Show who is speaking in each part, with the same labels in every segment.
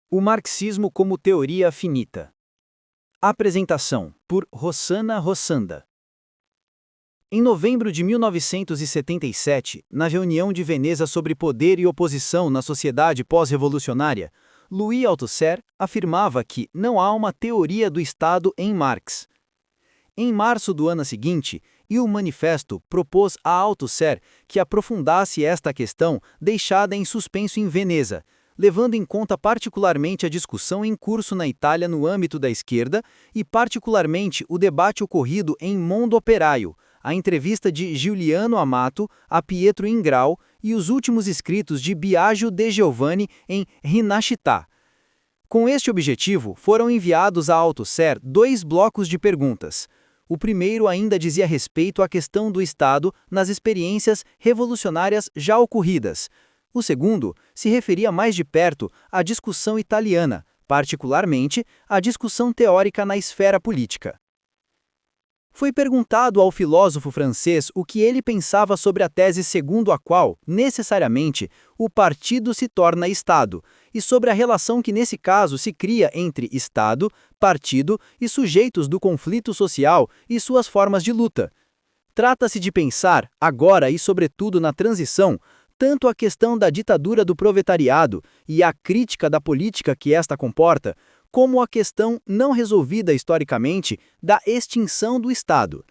Speaker 1: O marxismo como teoria finita. Apresentação, por Rossana Rossanda. Em novembro de 1977, na reunião de Veneza sobre poder e oposição na sociedade pós-revolucionária, Louis Althusser afirmava que não há uma teoria do Estado em Marx. Em março do ano seguinte, o Manifesto propôs a Althusser que aprofundasse esta questão deixada em suspenso em Veneza, levando em conta particularmente a discussão em curso na Itália no âmbito da esquerda e particularmente o debate ocorrido em Mondo Operaio, a entrevista de Giuliano Amato a Pietro Ingrao e os últimos escritos de Biagio De Giovanni em Rinascita. Com este objetivo, foram enviados a Althusser 2 blocos de perguntas. O primeiro ainda dizia respeito à questão do Estado nas experiências revolucionárias já ocorridas. O segundo se referia mais de perto à discussão italiana, particularmente à discussão teórica na esfera política. Foi perguntado ao filósofo francês o que ele pensava sobre a tese segundo a qual, necessariamente, o partido se torna Estado, e sobre a relação que nesse caso se cria entre Estado, partido e sujeitos do conflito social e suas formas de luta. Trata-se de pensar, agora e sobretudo na transição, tanto a questão da ditadura do proletariado e a crítica da política que esta comporta, como a questão não resolvida historicamente da extinção do Estado.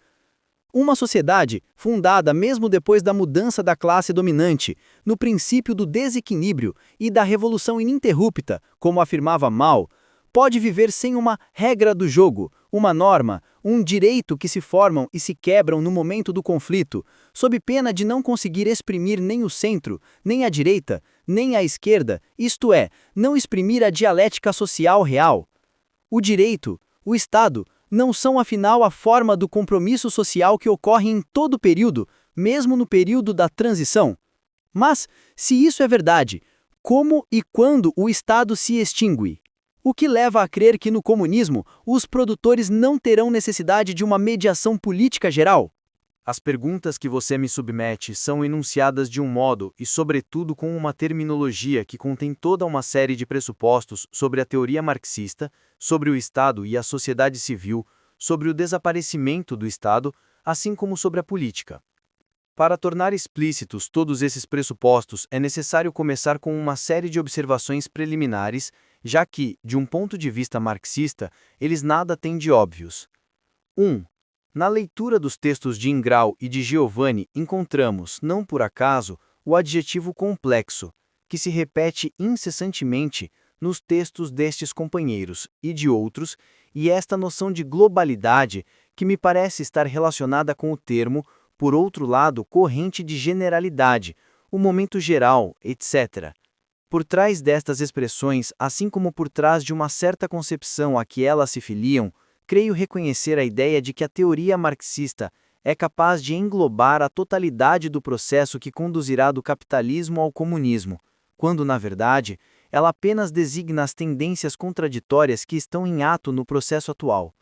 Speaker 1: Uma sociedade, fundada mesmo depois da mudança da classe dominante, no princípio do desequilíbrio e da revolução ininterrupta, como afirmava Mao, pode viver sem uma regra do jogo, uma norma, um direito que se formam e se quebram no momento do conflito, sob pena de não conseguir exprimir nem o centro, nem a direita, nem a esquerda, isto é, não exprimir a dialética social real. O direito, o Estado, não são afinal a forma do compromisso social que ocorre em todo o período, mesmo no período da transição. Mas, se isso é verdade, como e quando o Estado se extingue? O que leva a crer que no comunismo os produtores não terão necessidade de uma mediação política geral?
Speaker 2: As perguntas que você me submete são enunciadas de um modo e, sobretudo, com uma terminologia que contém toda uma série de pressupostos sobre a teoria marxista, sobre o Estado e a sociedade civil, sobre o desaparecimento do Estado, assim como sobre a política. Para tornar explícitos todos esses pressupostos, é necessário começar com uma série de observações preliminares, já que, de um ponto de vista marxista, eles nada têm de óbvios. 1. Na leitura dos textos de Ingrao e de Giovanni, encontramos, não por acaso, o adjetivo complexo, que se repete incessantemente nos textos destes companheiros e de outros, e esta noção de globalidade, que me parece estar relacionada com o termo, por outro lado, corrente de generalidade, o momento geral, etc. Por trás destas expressões, assim como por trás de uma certa concepção a que elas se filiam, creio reconhecer a ideia de que a teoria marxista é capaz de englobar a totalidade do processo que conduzirá do capitalismo ao comunismo, quando, na verdade, ela apenas designa as tendências contraditórias que estão em ato no processo atual.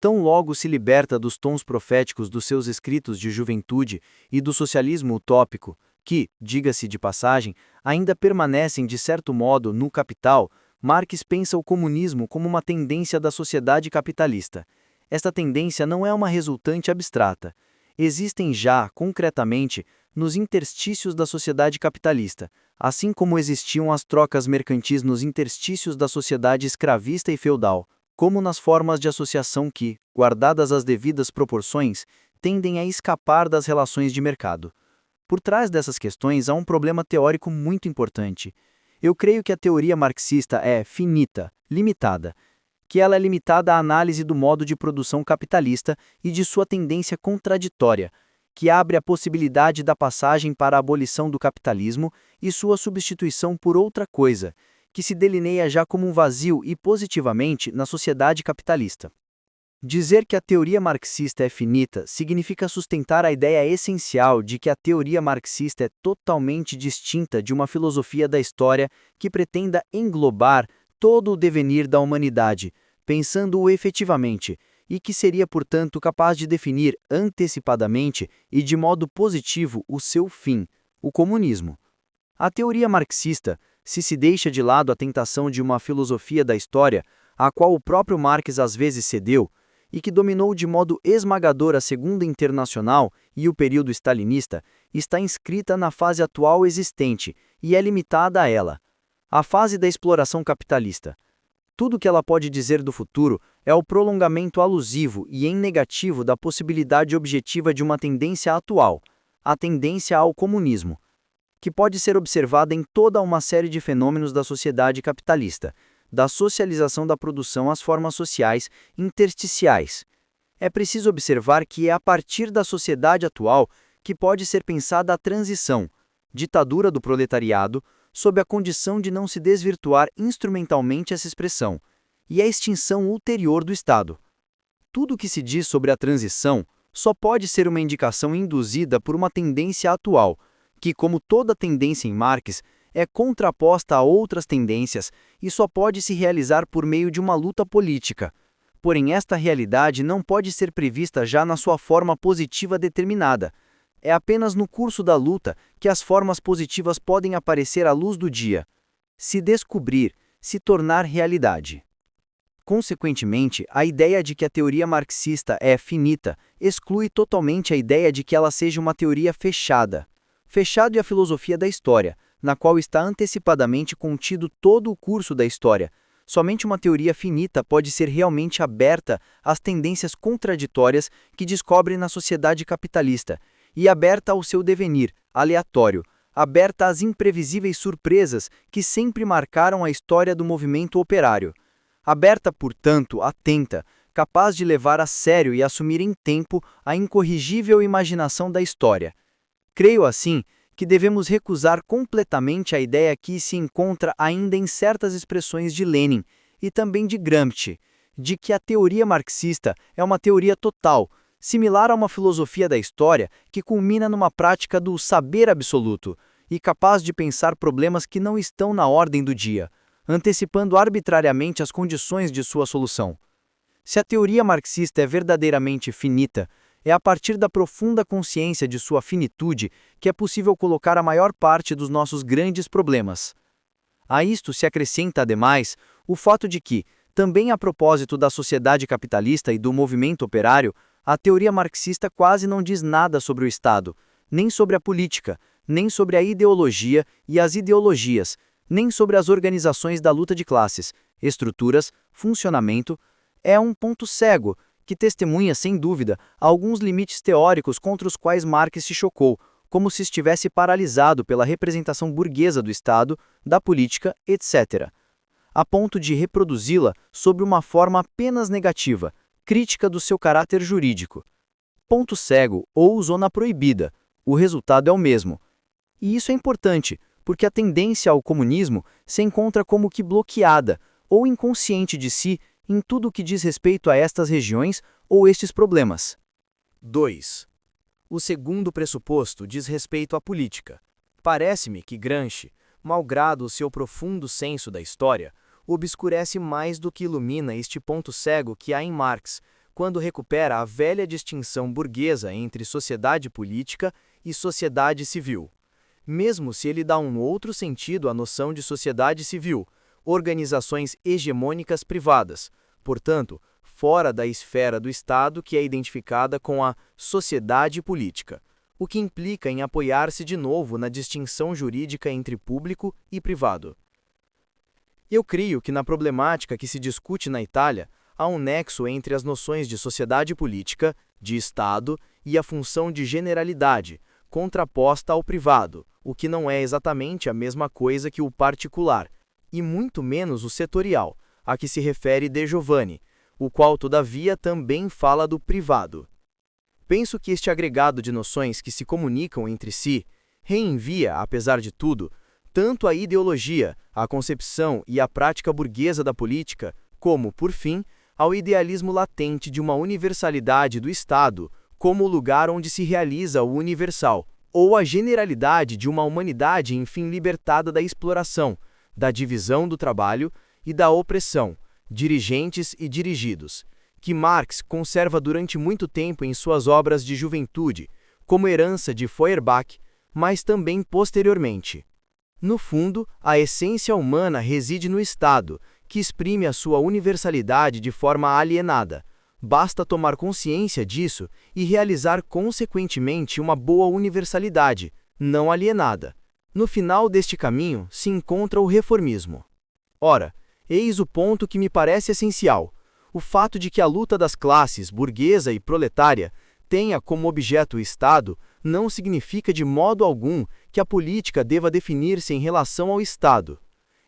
Speaker 2: Tão logo se liberta dos tons proféticos dos seus escritos de juventude e do socialismo utópico, que, diga-se de passagem, ainda permanecem de certo modo no Capital, Marx pensa o comunismo como uma tendência da sociedade capitalista. Esta tendência não é uma resultante abstrata. Existem já, concretamente, nos interstícios da sociedade capitalista, assim como existiam as trocas mercantis nos interstícios da sociedade escravista e feudal, como nas formas de associação que, guardadas as devidas proporções, tendem a escapar das relações de mercado. Por trás dessas questões há um problema teórico muito importante. Eu creio que a teoria marxista é finita, limitada, que ela é limitada à análise do modo de produção capitalista e de sua tendência contraditória, que abre a possibilidade da passagem para a abolição do capitalismo e sua substituição por outra coisa, que se delineia já como um vazio e positivamente na sociedade capitalista. Dizer que a teoria marxista é finita significa sustentar a ideia essencial de que a teoria marxista é totalmente distinta de uma filosofia da história que pretenda englobar todo o devenir da humanidade, pensando-o efetivamente, e que seria, portanto, capaz de definir antecipadamente e de modo positivo o seu fim, o comunismo. A teoria marxista, se deixa de lado a tentação de uma filosofia da história, à qual o próprio Marx às vezes cedeu, e que dominou de modo esmagador a Segunda Internacional e o período stalinista, está inscrita na fase atual existente e é limitada a ela, a fase da exploração capitalista. Tudo que ela pode dizer do futuro é o prolongamento alusivo e em negativo da possibilidade objetiva de uma tendência atual, a tendência ao comunismo, que pode ser observada em toda uma série de fenômenos da sociedade capitalista, da socialização da produção às formas sociais intersticiais. É preciso observar que é a partir da sociedade atual que pode ser pensada a transição, ditadura do proletariado, sob a condição de não se desvirtuar instrumentalmente essa expressão, e a extinção ulterior do Estado. Tudo o que se diz sobre a transição só pode ser uma indicação induzida por uma tendência atual, que, como toda tendência em Marx, é contraposta a outras tendências e só pode se realizar por meio de uma luta política. Porém, esta realidade não pode ser prevista já na sua forma positiva determinada. É apenas no curso da luta que as formas positivas podem aparecer à luz do dia, se descobrir, se tornar realidade. Consequentemente, a ideia de que a teoria marxista é finita exclui totalmente a ideia de que ela seja uma teoria fechada. Fechado é a filosofia da história, na qual está antecipadamente contido todo o curso da história. Somente uma teoria finita pode ser realmente aberta às tendências contraditórias que descobre na sociedade capitalista, e aberta ao seu devenir, aleatório, aberta às imprevisíveis surpresas que sempre marcaram a história do movimento operário. Aberta, portanto, atenta, capaz de levar a sério e assumir em tempo a incorrigível imaginação da história. Creio, assim, que devemos recusar completamente a ideia que se encontra ainda em certas expressões de Lenin e também de Gramsci, de que a teoria marxista é uma teoria total, similar a uma filosofia da história que culmina numa prática do saber absoluto e capaz de pensar problemas que não estão na ordem do dia, antecipando arbitrariamente as condições de sua solução. Se a teoria marxista é verdadeiramente finita, é a partir da profunda consciência de sua finitude que é possível colocar a maior parte dos nossos grandes problemas. A isto se acrescenta, ademais, o fato de que, também a propósito da sociedade capitalista e do movimento operário, a teoria marxista quase não diz nada sobre o Estado, nem sobre a política, nem sobre a ideologia e as ideologias, nem sobre as organizações da luta de classes, estruturas, funcionamento. É um ponto cego, que testemunha, sem dúvida, alguns limites teóricos contra os quais Marx se chocou, como se estivesse paralisado pela representação burguesa do Estado, da política, etc., a ponto de reproduzi-la sob uma forma apenas negativa, crítica do seu caráter jurídico. Ponto cego ou zona proibida, o resultado é o mesmo. E isso é importante, porque a tendência ao comunismo se encontra como que bloqueada, ou inconsciente de si, em tudo o que diz respeito a estas regiões ou estes problemas.
Speaker 3: 2. O segundo pressuposto diz respeito à política. Parece-me que Gramsci, malgrado o seu profundo senso da história, obscurece mais do que ilumina este ponto cego que há em Marx, quando recupera a velha distinção burguesa entre sociedade política e sociedade civil. Mesmo se ele dá um outro sentido à noção de sociedade civil, organizações hegemônicas privadas, portanto, fora da esfera do Estado que é identificada com a sociedade política, o que implica em apoiar-se de novo na distinção jurídica entre público e privado. Eu creio que na problemática que se discute na Itália, há um nexo entre as noções de sociedade política, de Estado e a função de generalidade, contraposta ao privado, o que não é exatamente a mesma coisa que o particular, e muito menos o setorial, a que se refere De Giovanni, o qual, todavia, também fala do privado. Penso que este agregado de noções que se comunicam entre si reenvia, apesar de tudo, tanto a ideologia, a concepção e a prática burguesa da política, como, por fim, ao idealismo latente de uma universalidade do Estado como o lugar onde se realiza o universal, ou a generalidade de uma humanidade enfim libertada da exploração, da divisão do trabalho e da opressão, dirigentes e dirigidos, que Marx conserva durante muito tempo em suas obras de juventude, como herança de Feuerbach, mas também posteriormente. No fundo, a essência humana reside no Estado, que exprime a sua universalidade de forma alienada. Basta tomar consciência disso e realizar consequentemente uma boa universalidade, não alienada. No final deste caminho se encontra o reformismo. Ora, eis o ponto que me parece essencial: o fato de que a luta das classes burguesa e proletária tenha como objeto o Estado não significa de modo algum que a política deva definir-se em relação ao Estado.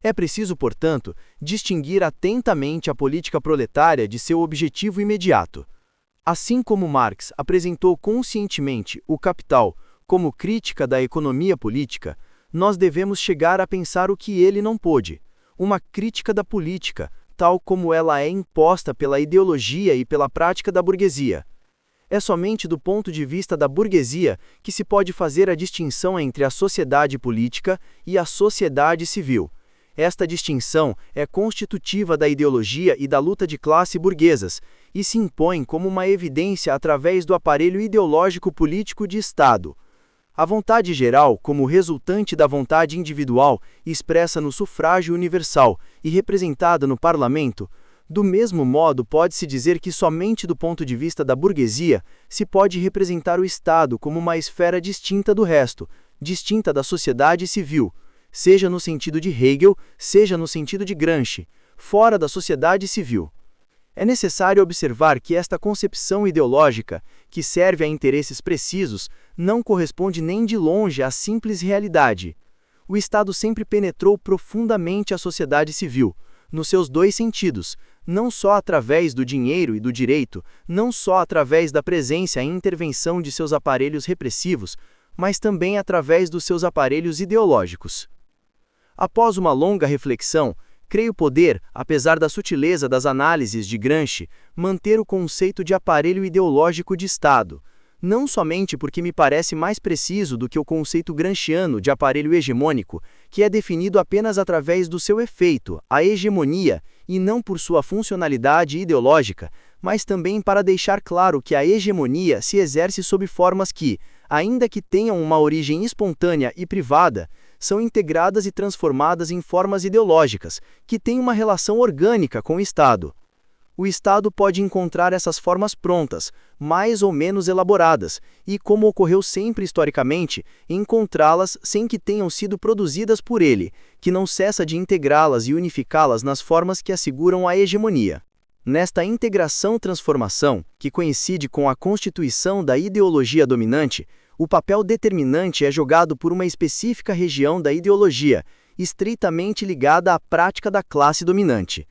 Speaker 3: É preciso, portanto, distinguir atentamente a política proletária de seu objetivo imediato. Assim como Marx apresentou conscientemente o Capital como crítica da economia política, nós devemos chegar a pensar o que ele não pôde: uma crítica da política, tal como ela é imposta pela ideologia e pela prática da burguesia. É somente do ponto de vista da burguesia que se pode fazer a distinção entre a sociedade política e a sociedade civil. Esta distinção é constitutiva da ideologia e da luta de classe burguesas, e se impõe como uma evidência através do aparelho ideológico político de Estado. A vontade geral, como resultante da vontade individual, expressa no sufrágio universal e representada no parlamento. Do mesmo modo, pode-se dizer que somente do ponto de vista da burguesia se pode representar o Estado como uma esfera distinta do resto, distinta da sociedade civil, seja no sentido de Hegel, seja no sentido de Gramsci, fora da sociedade civil. É necessário observar que esta concepção ideológica, que serve a interesses precisos, não corresponde nem de longe à simples realidade. O Estado sempre penetrou profundamente a sociedade civil, nos seus dois sentidos, não só através do dinheiro e do direito, não só através da presença e intervenção de seus aparelhos repressivos, mas também através dos seus aparelhos ideológicos. Após uma longa reflexão, creio poder, apesar da sutileza das análises de Gramsci, manter o conceito de aparelho ideológico de Estado, não somente porque me parece mais preciso do que o conceito gramsciano de aparelho hegemônico, que é definido apenas através do seu efeito, a hegemonia, e não por sua funcionalidade ideológica, mas também para deixar claro que a hegemonia se exerce sob formas que, ainda que tenham uma origem espontânea e privada, são integradas e transformadas em formas ideológicas, que têm uma relação orgânica com o Estado. O Estado pode encontrar essas formas prontas, mais ou menos elaboradas, e, como ocorreu sempre historicamente, encontrá-las sem que tenham sido produzidas por ele, que não cessa de integrá-las e unificá-las nas formas que asseguram a hegemonia. Nesta integração-transformação, que coincide com a constituição da ideologia dominante, o papel determinante é jogado por uma específica região da ideologia, estreitamente ligada à prática da classe dominante.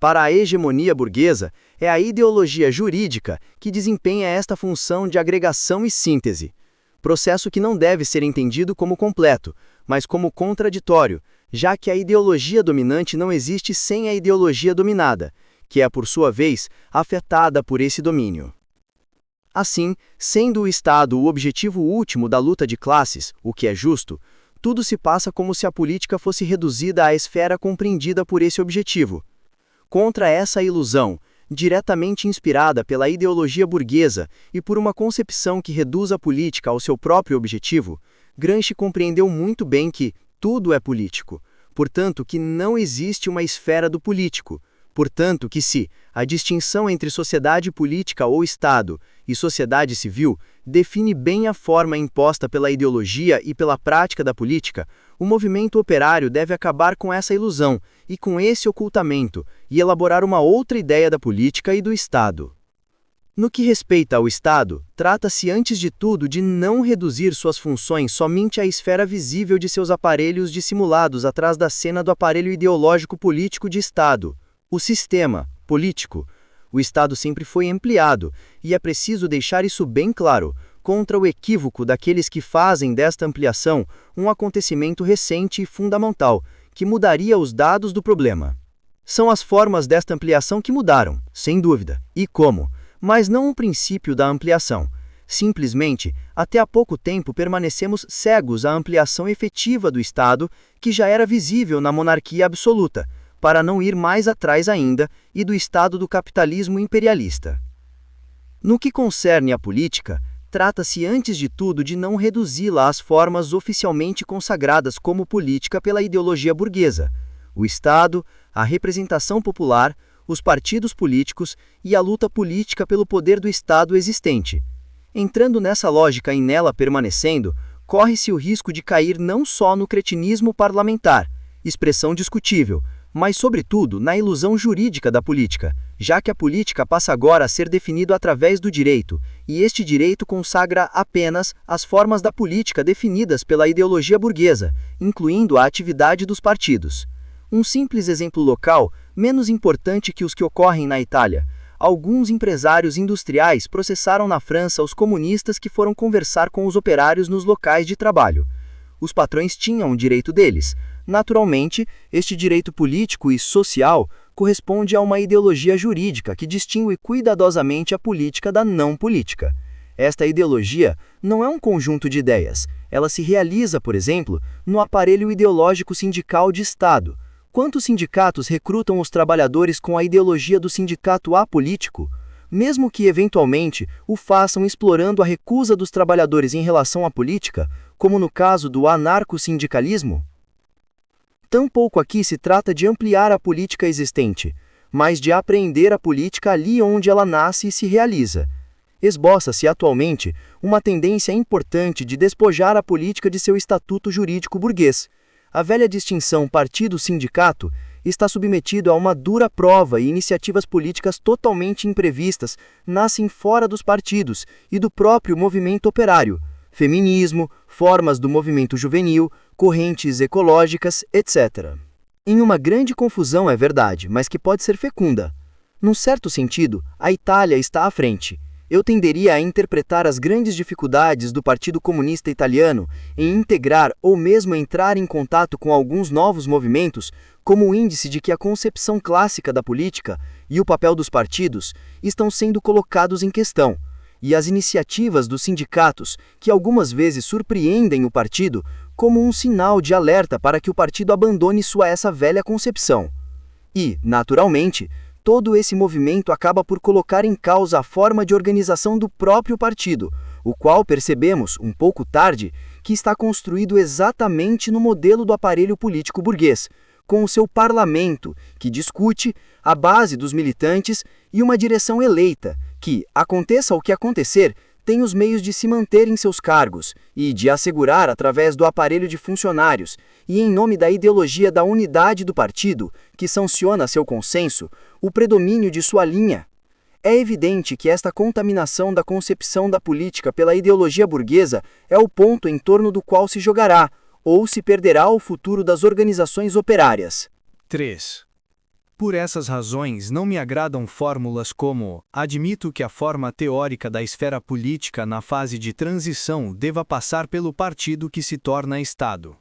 Speaker 3: Para a hegemonia burguesa, é a ideologia jurídica que desempenha esta função de agregação e síntese. Processo que não deve ser entendido como completo, mas como contraditório, já que a ideologia dominante não existe sem a ideologia dominada, que é, por sua vez, afetada por esse domínio. Assim, sendo o Estado o objetivo último da luta de classes, o que é justo, tudo se passa como se a política fosse reduzida à esfera compreendida por esse objetivo. Contra essa ilusão, diretamente inspirada pela ideologia burguesa e por uma concepção que reduz a política ao seu próprio objetivo, Gramsci compreendeu muito bem que tudo é político, portanto que não existe uma esfera do político, portanto que se a distinção entre sociedade política ou Estado e sociedade civil define bem a forma imposta pela ideologia e pela prática da política, o movimento operário deve acabar com essa ilusão e com esse ocultamento e elaborar uma outra ideia da política e do Estado. No que respeita ao Estado, trata-se antes de tudo de não reduzir suas funções somente à esfera visível de seus aparelhos dissimulados atrás da cena do aparelho ideológico político de Estado, o sistema político. O Estado sempre foi ampliado, e é preciso deixar isso bem claro, contra o equívoco daqueles que fazem desta ampliação um acontecimento recente e fundamental, que mudaria os dados do problema. São as formas desta ampliação que mudaram, sem dúvida, e como, mas não o princípio da ampliação. Simplesmente, até há pouco tempo permanecemos cegos à ampliação efetiva do Estado, que já era visível na monarquia absoluta, para não ir mais atrás ainda, e do estado do capitalismo imperialista. No que concerne à política, trata-se antes de tudo de não reduzi-la às formas oficialmente consagradas como política pela ideologia burguesa: o Estado, a representação popular, os partidos políticos e a luta política pelo poder do Estado existente. Entrando nessa lógica e nela permanecendo, corre-se o risco de cair não só no cretinismo parlamentar, expressão discutível, mas, sobretudo, na ilusão jurídica da política, já que a política passa agora a ser definido através do direito, e este direito consagra apenas as formas da política definidas pela ideologia burguesa, incluindo a atividade dos partidos. Um simples exemplo local, menos importante que os que ocorrem na Itália: alguns empresários industriais processaram na França os comunistas que foram conversar com os operários nos locais de trabalho. Os patrões tinham o direito deles. Naturalmente, este direito político e social corresponde a uma ideologia jurídica que distingue cuidadosamente a política da não política. Esta ideologia não é um conjunto de ideias. Ela se realiza, por exemplo, no aparelho ideológico sindical de Estado. Quantos sindicatos recrutam os trabalhadores com a ideologia do sindicato apolítico? Mesmo que, eventualmente, o façam explorando a recusa dos trabalhadores em relação à política, como no caso do anarco-sindicalismo? Tampouco aqui se trata de ampliar a política existente, mas de apreender a política ali onde ela nasce e se realiza. Esboça-se atualmente uma tendência importante de despojar a política de seu estatuto jurídico burguês. A velha distinção partido-sindicato está submetido a uma dura prova e iniciativas políticas totalmente imprevistas nascem fora dos partidos e do próprio movimento operário: feminismo, formas do movimento juvenil, correntes ecológicas, etc. Em uma grande confusão, é verdade, mas que pode ser fecunda. Num certo sentido, a Itália está à frente. Eu tenderia a interpretar as grandes dificuldades do Partido Comunista Italiano em integrar ou mesmo entrar em contato com alguns novos movimentos como o índice de que a concepção clássica da política e o papel dos partidos estão sendo colocados em questão, e as iniciativas dos sindicatos, que algumas vezes surpreendem o partido, como um sinal de alerta para que o partido abandone essa velha concepção. E, naturalmente, todo esse movimento acaba por colocar em causa a forma de organização do próprio partido, o qual percebemos, um pouco tarde, que está construído exatamente no modelo do aparelho político burguês, com o seu parlamento, que discute, a base dos militantes e uma direção eleita, que, aconteça o que acontecer, tem os meios de se manter em seus cargos e de assegurar, através do aparelho de funcionários e em nome da ideologia da unidade do partido, que sanciona seu consenso, o predomínio de sua linha. É evidente que esta contaminação da concepção da política pela ideologia burguesa é o ponto em torno do qual se jogará, ou se perderá o futuro das organizações operárias.
Speaker 4: 3. Por essas razões não me agradam fórmulas como: admito que a forma teórica da esfera política na fase de transição deva passar pelo partido que se torna Estado.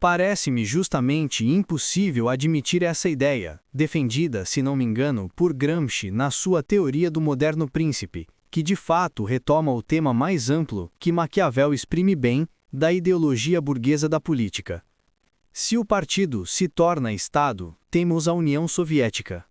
Speaker 4: Parece-me justamente impossível admitir essa ideia, defendida, se não me engano, por Gramsci na sua Teoria do Moderno Príncipe, que de fato retoma o tema mais amplo, que Maquiavel exprime bem, da ideologia burguesa da política. Se o partido se torna Estado, temos a União Soviética.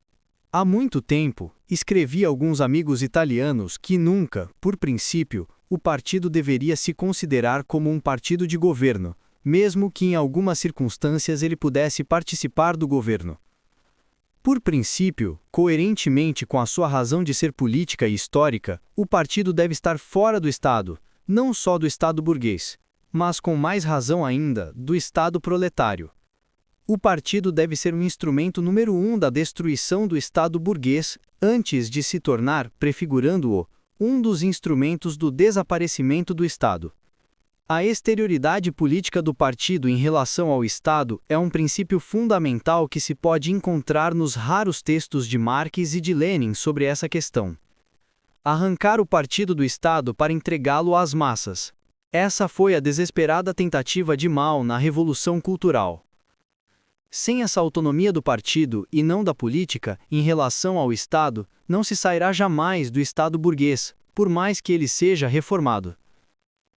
Speaker 4: Há muito tempo, escrevi a alguns amigos italianos que nunca, por princípio, o partido deveria se considerar como um partido de governo, mesmo que em algumas circunstâncias ele pudesse participar do governo. Por princípio, coerentemente com a sua razão de ser política e histórica, o partido deve estar fora do Estado, não só do Estado burguês, mas com mais razão ainda, do Estado proletário. O partido deve ser um instrumento número 1 da destruição do Estado burguês, antes de se tornar, prefigurando-o, um dos instrumentos do desaparecimento do Estado. A exterioridade política do partido em relação ao Estado é um princípio fundamental que se pode encontrar nos raros textos de Marx e de Lenin sobre essa questão. Arrancar o partido do Estado para entregá-lo às massas. Essa foi a desesperada tentativa de Mao na Revolução Cultural. Sem essa autonomia do partido e não da política em relação ao Estado, não se sairá jamais do Estado burguês, por mais que ele seja reformado.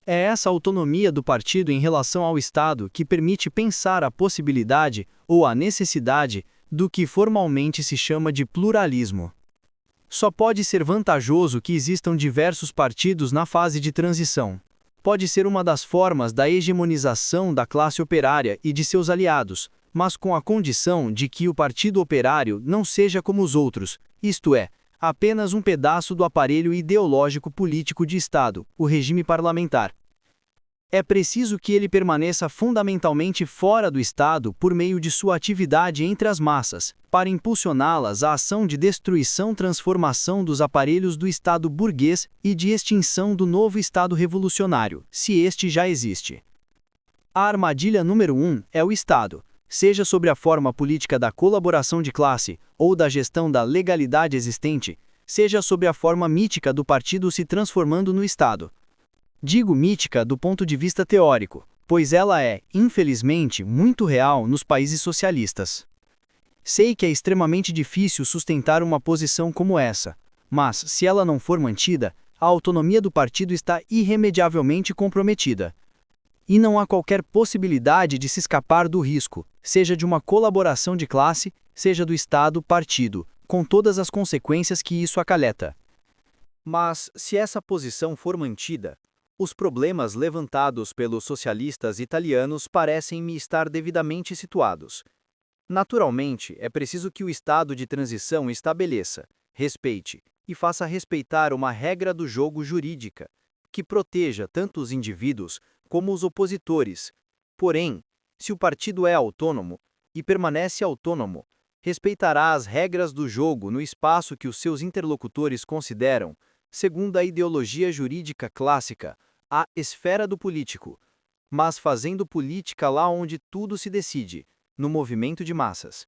Speaker 4: É essa autonomia do partido em relação ao Estado que permite pensar a possibilidade ou a necessidade do que formalmente se chama de pluralismo. Só pode ser vantajoso que existam diversos partidos na fase de transição. Pode ser uma das formas da hegemonização da classe operária e de seus aliados, mas com a condição de que o Partido Operário não seja como os outros, isto é, apenas um pedaço do aparelho ideológico político de Estado, o regime parlamentar. É preciso que ele permaneça fundamentalmente fora do Estado por meio de sua atividade entre as massas, para impulsioná-las à ação de destruição-transformação dos aparelhos do Estado burguês e de extinção do novo Estado revolucionário, se este já existe. A armadilha número 1 é o Estado, seja sobre a forma política da colaboração de classe ou da gestão da legalidade existente, seja sobre a forma mítica do partido se transformando no Estado. Digo mítica do ponto de vista teórico, pois ela é, infelizmente, muito real nos países socialistas. Sei que é extremamente difícil sustentar uma posição como essa, mas, se ela não for mantida, a autonomia do partido está irremediavelmente comprometida. E não há qualquer possibilidade de se escapar do risco, seja de uma colaboração de classe, seja do Estado-partido, com todas as consequências que isso acarreta.
Speaker 1: Mas, se essa posição for mantida, os problemas levantados pelos socialistas italianos parecem-me estar devidamente situados. Naturalmente, é preciso que o estado de transição estabeleça, respeite e faça respeitar uma regra do jogo jurídica, que proteja tanto os indivíduos como os opositores. Porém, se o partido é autônomo e permanece autônomo, respeitará as regras do jogo no espaço que os seus interlocutores consideram, segundo a ideologia jurídica clássica, a esfera do político, mas fazendo política lá onde tudo se decide, no movimento de massas.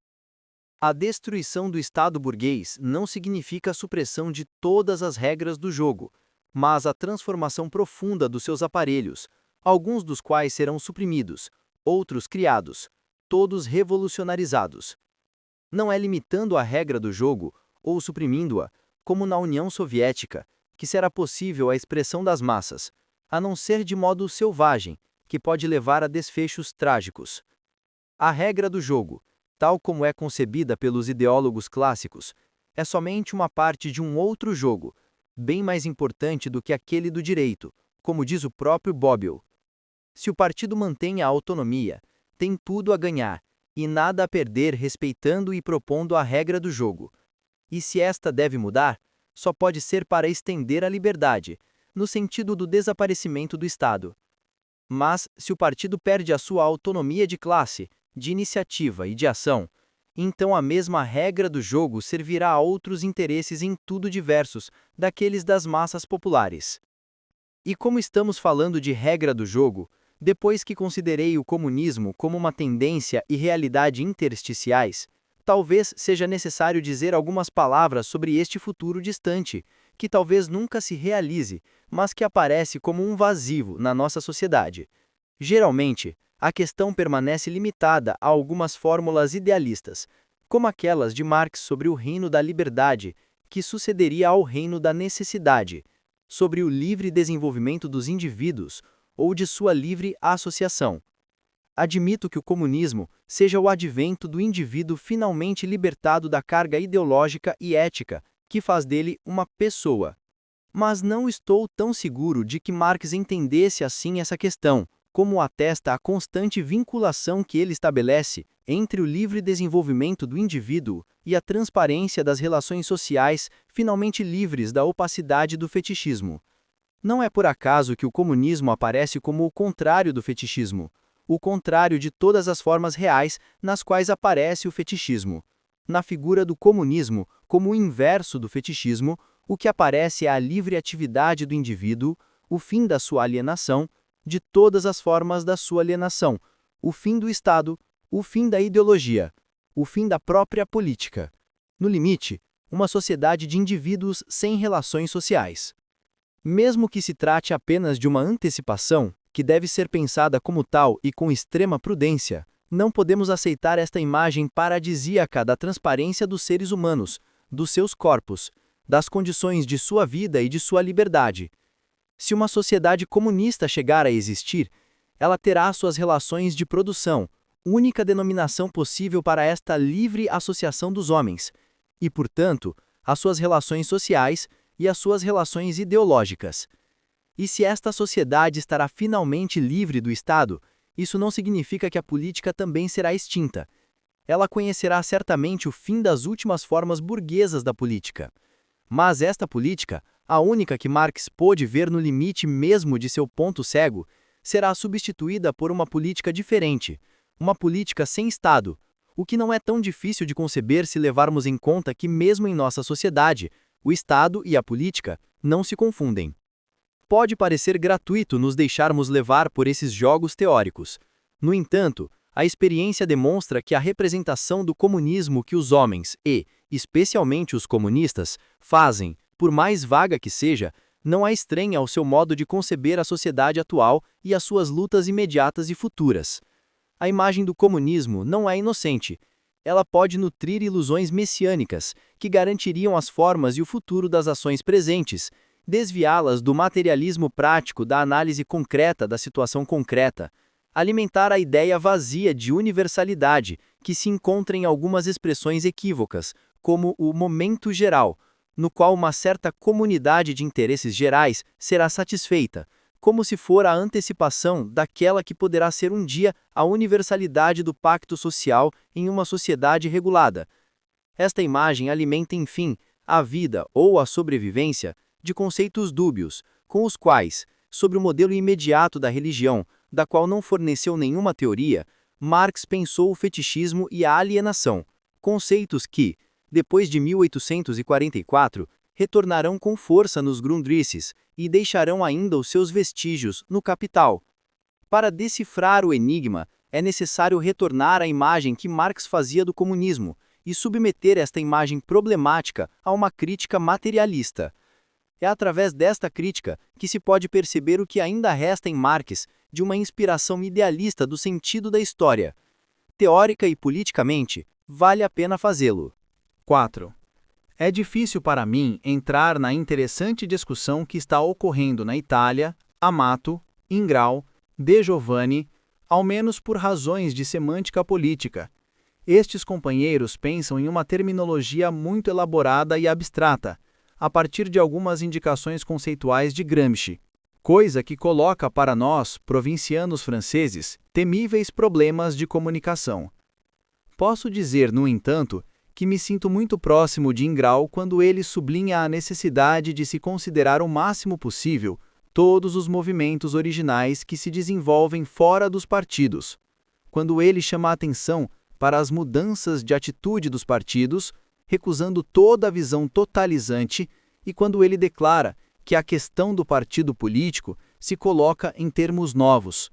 Speaker 1: A destruição do Estado burguês não significa a supressão de todas as regras do jogo, mas a transformação profunda dos seus aparelhos, alguns dos quais serão suprimidos, outros criados, todos revolucionarizados. Não é limitando a regra do jogo, ou suprimindo-a, como na União Soviética, que será possível a expressão das massas, a não ser de modo selvagem, que pode levar a desfechos trágicos. A regra do jogo, tal como é concebida pelos ideólogos clássicos, é somente uma parte de um outro jogo, bem mais importante do que aquele do direito, como diz o próprio Bobbio. Se o partido mantém a autonomia, tem tudo a ganhar e nada a perder respeitando e propondo a regra do jogo. E se esta deve mudar, só pode ser para estender a liberdade, no sentido do desaparecimento do Estado. Mas, se o partido perde a sua autonomia de classe, de iniciativa e de ação, então a mesma regra do jogo servirá a outros interesses em tudo diversos daqueles das massas populares. E como estamos falando de regra do jogo, depois que considerei o comunismo como uma tendência e realidade intersticiais, talvez seja necessário dizer algumas palavras sobre este futuro distante, que talvez nunca se realize, mas que aparece como um vazio na nossa sociedade. Geralmente, a questão permanece limitada a algumas fórmulas idealistas, como aquelas de Marx sobre o reino da liberdade, que sucederia ao reino da necessidade, sobre o livre desenvolvimento dos indivíduos ou de sua livre associação. Admito que o comunismo seja o advento do indivíduo finalmente libertado da carga ideológica e ética que faz dele uma pessoa. Mas não estou tão seguro de que Marx entendesse assim essa questão, como atesta a constante vinculação que ele estabelece entre o livre desenvolvimento do indivíduo e a transparência das relações sociais finalmente livres da opacidade do fetichismo. Não é por acaso que o comunismo aparece como o contrário do fetichismo, o contrário de todas as formas reais nas quais aparece o fetichismo. Na figura do comunismo, como o inverso do fetichismo, o que aparece é a livre atividade do indivíduo, o fim da sua alienação, de todas as formas da sua alienação, o fim do Estado, o fim da ideologia, o fim da própria política. No limite, uma sociedade de indivíduos sem relações sociais. Mesmo que se trate apenas de uma antecipação, que deve ser pensada como tal e com extrema prudência, não podemos aceitar esta imagem paradisíaca da transparência dos seres humanos, dos seus corpos, das condições de sua vida e de sua liberdade. Se uma sociedade comunista chegar a existir, ela terá suas relações de produção, única denominação possível para esta livre associação dos homens, e, portanto,
Speaker 3: as suas relações sociais e as suas relações ideológicas. E se esta sociedade estará finalmente livre do Estado, isso não significa que a política também será extinta. Ela conhecerá certamente o fim das últimas formas burguesas da política. Mas esta política, a única que Marx pôde ver no limite mesmo de seu ponto cego, será substituída por uma política diferente, uma política sem Estado, o que não é tão difícil de conceber se levarmos em conta que mesmo em nossa sociedade, o Estado e a política não se confundem. Pode parecer gratuito nos deixarmos levar por esses jogos teóricos. No entanto, a experiência demonstra que a representação do comunismo que os homens e, especialmente os comunistas, fazem, por mais vaga que seja, não é estranha ao seu modo de conceber a sociedade atual e as suas lutas imediatas e futuras. A imagem do comunismo não é inocente. Ela pode nutrir ilusões messiânicas, que garantiriam as formas e o futuro das ações presentes, desviá-las do materialismo prático da análise concreta da situação concreta, alimentar a ideia vazia de universalidade que se encontra em algumas expressões equívocas, como o momento geral, no qual uma certa comunidade de interesses gerais será satisfeita, como se for a antecipação daquela que poderá ser um dia a universalidade do pacto social em uma sociedade regulada. Esta imagem alimenta, enfim, a vida ou a sobrevivência de conceitos dúbios, com os quais, sobre o modelo imediato da religião, da qual não forneceu nenhuma teoria, Marx pensou o fetichismo e a alienação, conceitos que, depois de 1844, retornarão com força nos Grundrisses e deixarão ainda os seus vestígios no Capital. Para decifrar o enigma, é necessário retornar à imagem que Marx fazia do comunismo e submeter esta imagem problemática a uma crítica materialista. É através desta crítica que se pode perceber o que ainda resta em Marx de uma inspiração idealista do sentido da história. Teórica e politicamente, vale a pena fazê-lo.
Speaker 4: 4. É difícil para mim entrar na interessante discussão que está ocorrendo na Itália, Amato, Ingrao, De Giovanni, ao menos por razões de semântica política. Estes companheiros pensam em uma terminologia muito elaborada e abstrata, a partir de algumas indicações conceituais de Gramsci, coisa que coloca para nós, provincianos franceses, temíveis problemas de comunicação. Posso dizer, no entanto, que me sinto muito próximo de Ingrao quando ele sublinha a necessidade de se considerar o máximo possível todos os movimentos originais que se desenvolvem fora dos partidos, quando ele chama a atenção para as mudanças de atitude dos partidos, recusando toda a visão totalizante, e quando ele declara que a questão do partido político se coloca em termos novos.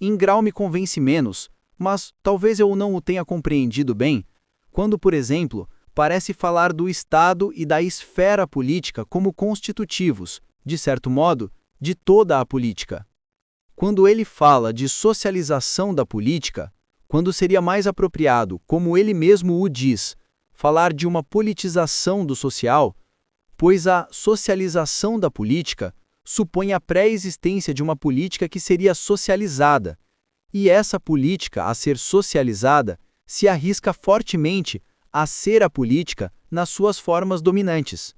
Speaker 4: Ingrao me convence menos, mas talvez eu não o tenha compreendido bem, quando, por exemplo, parece falar do Estado e da esfera política como constitutivos, de certo modo, de toda a política. Quando ele fala de socialização da política, quando seria mais apropriado, como ele mesmo o diz, falar de uma politização do social, pois a socialização da política supõe a pré-existência de uma política que seria socializada, e essa política a ser socializada se arrisca fortemente a ser a política nas suas formas dominantes.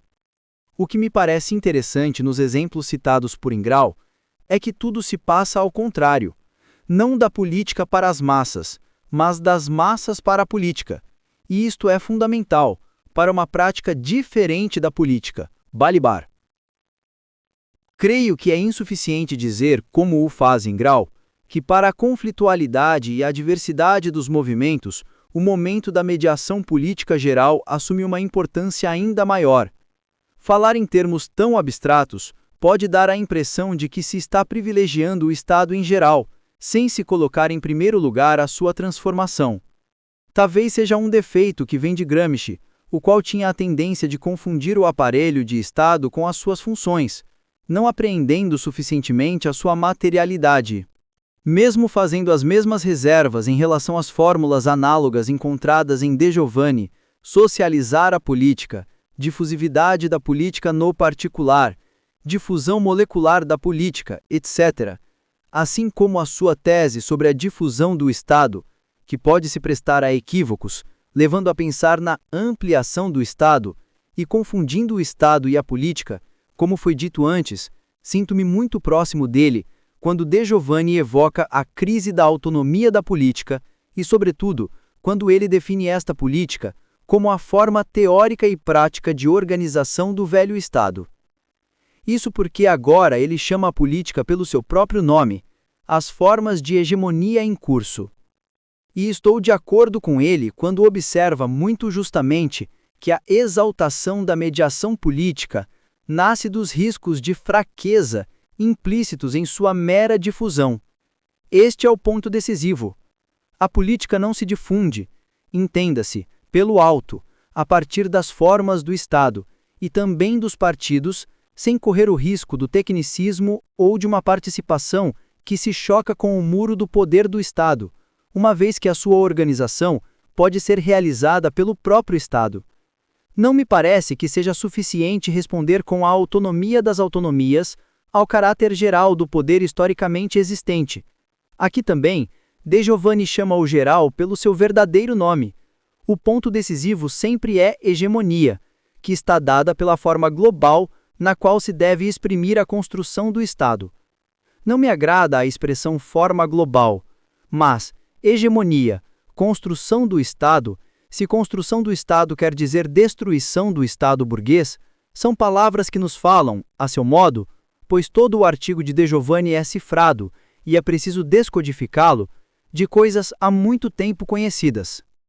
Speaker 4: O que me parece interessante nos exemplos citados por Ingrao é que tudo se passa ao contrário, não da política para as massas, mas das massas para a política, e isto é fundamental para uma prática diferente da política, Balibar. Creio que é insuficiente dizer, como o faz Ingrao, que para a conflitualidade e a diversidade dos movimentos, o momento da mediação política geral assume uma importância ainda maior. Falar em termos tão abstratos pode dar a impressão de que se está privilegiando o Estado em geral, sem se colocar em primeiro lugar a sua transformação. Talvez seja um defeito que vem de Gramsci, o qual tinha a tendência de confundir o aparelho de Estado com as suas funções, não apreendendo suficientemente a sua materialidade. Mesmo fazendo as mesmas reservas em relação às fórmulas análogas encontradas em De Giovanni, socializar a política, difusividade da política no particular, difusão molecular da política, etc., assim como a sua tese sobre a difusão do Estado, que pode se prestar a equívocos, levando a pensar na ampliação do Estado,
Speaker 3: E confundindo o Estado e a política, como foi dito antes, sinto-me muito próximo dele quando De Giovanni evoca a crise da autonomia da política e, sobretudo, quando ele define esta política como a forma teórica e prática de organização do velho Estado. Isso porque agora ele chama a política pelo seu próprio nome, as formas de hegemonia em curso. E estou de acordo com ele quando observa muito justamente que a exaltação da mediação política nasce dos riscos de fraqueza implícitos em sua mera difusão. Este é o ponto decisivo. A política não se difunde, entenda-se, pelo alto, a partir das formas do Estado e também dos partidos, sem correr o risco do tecnicismo ou de uma participação que se choca com o muro do poder do Estado, uma vez que a sua organização pode ser realizada pelo próprio Estado. Não me parece que seja suficiente responder com a autonomia das autonomias ao caráter geral do poder historicamente existente. Aqui também, De Giovanni chama o geral pelo seu verdadeiro nome. O ponto decisivo sempre é hegemonia, que está dada pela forma global na qual se deve exprimir a construção do Estado. Não me agrada a expressão forma global, mas hegemonia, construção do Estado, se construção do Estado quer dizer destruição do Estado burguês, são palavras que nos falam, a seu modo, pois todo o artigo de Giovanni é cifrado, e é preciso descodificá-lo, de coisas há muito tempo conhecidas.